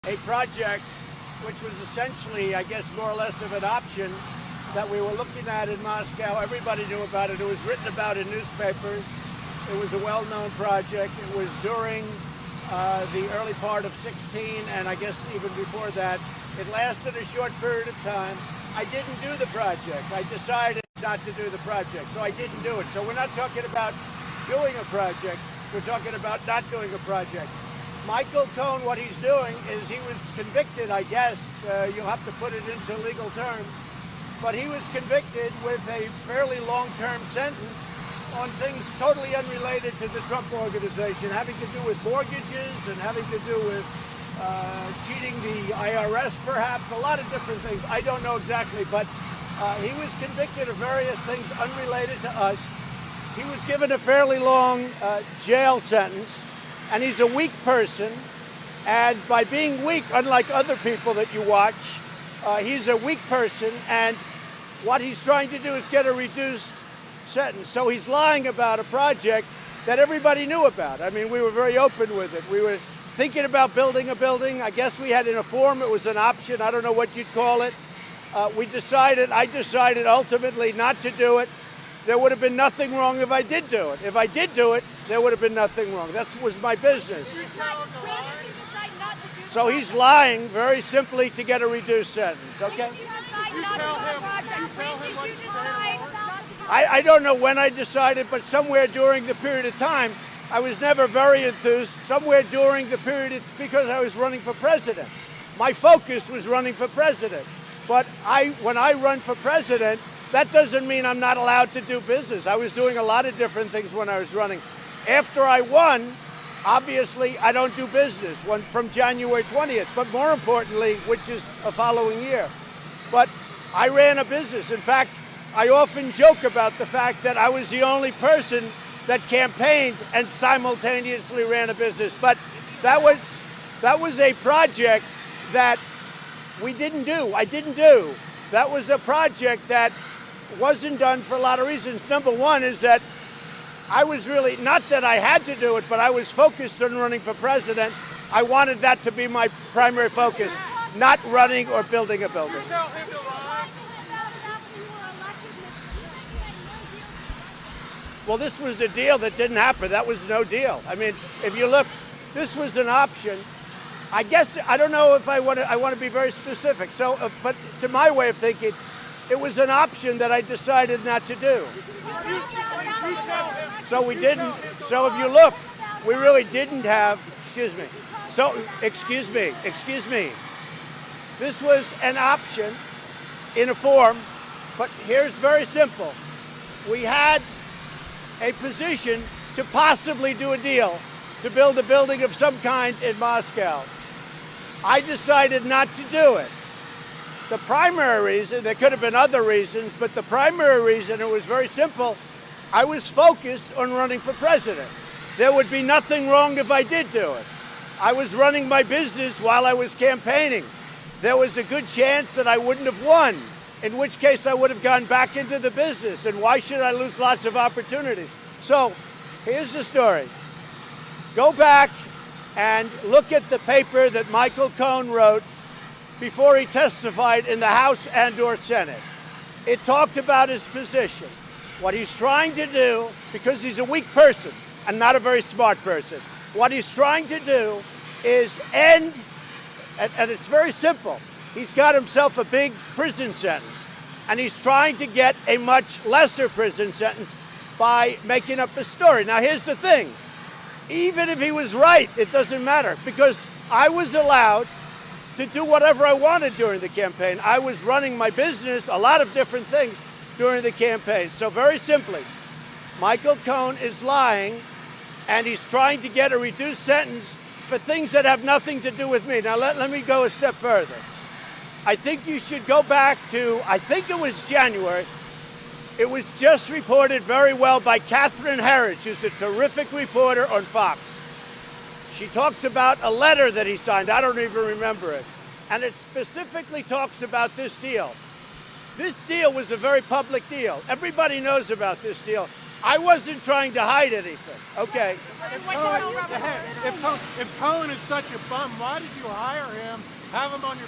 a project which was essentially, I guess, more or less of an option that we were looking at in Moscow. Everybody knew about it. It was written about in newspapers. It was a well-known project. It was during the early part of 16, and I guess even before that. It lasted a short period of time. I didn't do the project. I decided not to do the project, so I didn't do it. So we're not talking about doing a project. We're talking about not doing a project. Michael Cohen, what he's doing is he was convicted, I guess, you'll have to put it into legal terms, but he was convicted with a fairly long-term sentence on things totally unrelated to the Trump organization, having to do with mortgages and having to do with cheating the IRS, perhaps, a lot of different things. I don't know exactly, but he was convicted of various things unrelated to us. He was given a fairly long jail sentence, and he's a weak person. And by being weak, unlike other people that you watch, he's a weak person, and what he's trying to do is get a reduced sentence. So he's lying about a project that everybody knew about. I mean, we were very open with it. We were thinking about building a building. I guess we had in a form, it was an option. I don't know what you'd call it. I decided ultimately not to do it. There would have been nothing wrong if I did do it. If I did do it, there would have been nothing wrong. That was my business. So he's lying very simply to get a reduced sentence, okay? I don't know when I decided, but somewhere during the period of time, I was never very enthused, somewhere during the period, because I was running for president. My focus was running for president. But when I run for president, that doesn't mean I'm not allowed to do business. I was doing a lot of different things when I was running. After I won, obviously, I don't do business from January 20th, but more importantly, which is a following year. But I ran a business. In fact, I often joke about the fact that I was the only person that campaigned and simultaneously ran a business. But that was a project that we didn't do. I didn't do. That was a project that wasn't done for a lot of reasons. Number one is that I was really, not that I had to do it, but I was focused on running for president. I wanted that to be my primary focus, not running or building a building. Well, this was a deal that didn't happen. That was no deal. I mean, if you look, this was an option. I guess, I don't know if I want to be very specific. So, but to my way of thinking, it was an option that I decided not to do. So we didn't, so if you look, we really didn't have, excuse me. This was an option in a form, but here's very simple. We had a position to possibly do a deal to build a building of some kind in Moscow. I decided not to do it. The primary reason, there could have been other reasons, but the primary reason, it was very simple. I was focused on running for president. There would be nothing wrong if I did do it. I was running my business while I was campaigning. There was a good chance that I wouldn't have won, in which case I would have gone back into the business. And why should I lose lots of opportunities? So here's the story. Go back and look at the paper that Michael Cohen wrote before he testified in the House and/or Senate. It talked about his position. What he's trying to do, because he's a weak person and not a very smart person, what he's trying to do is end, and it's very simple. He's got himself a big prison sentence, and he's trying to get a much lesser prison sentence by making up a story. Now, here's the thing. Even if he was right, it doesn't matter, because I was allowed to do whatever I wanted during the campaign. I was running my business, a lot of different things during the campaign. So very simply, Michael Cohen is lying, and he's trying to get a reduced sentence for things that have nothing to do with me. Now, let me go a step further. I think you should go back to, I think it was January. It was just reported very well by Catherine Herridge, who's a terrific reporter on Fox. She talks about a letter that he signed. I don't even remember it. And it specifically talks about this deal. This deal was a very public deal. Everybody knows about this deal. I wasn't trying to hide anything. Okay. If Cohen is such a bum, why did you hire him, have him on your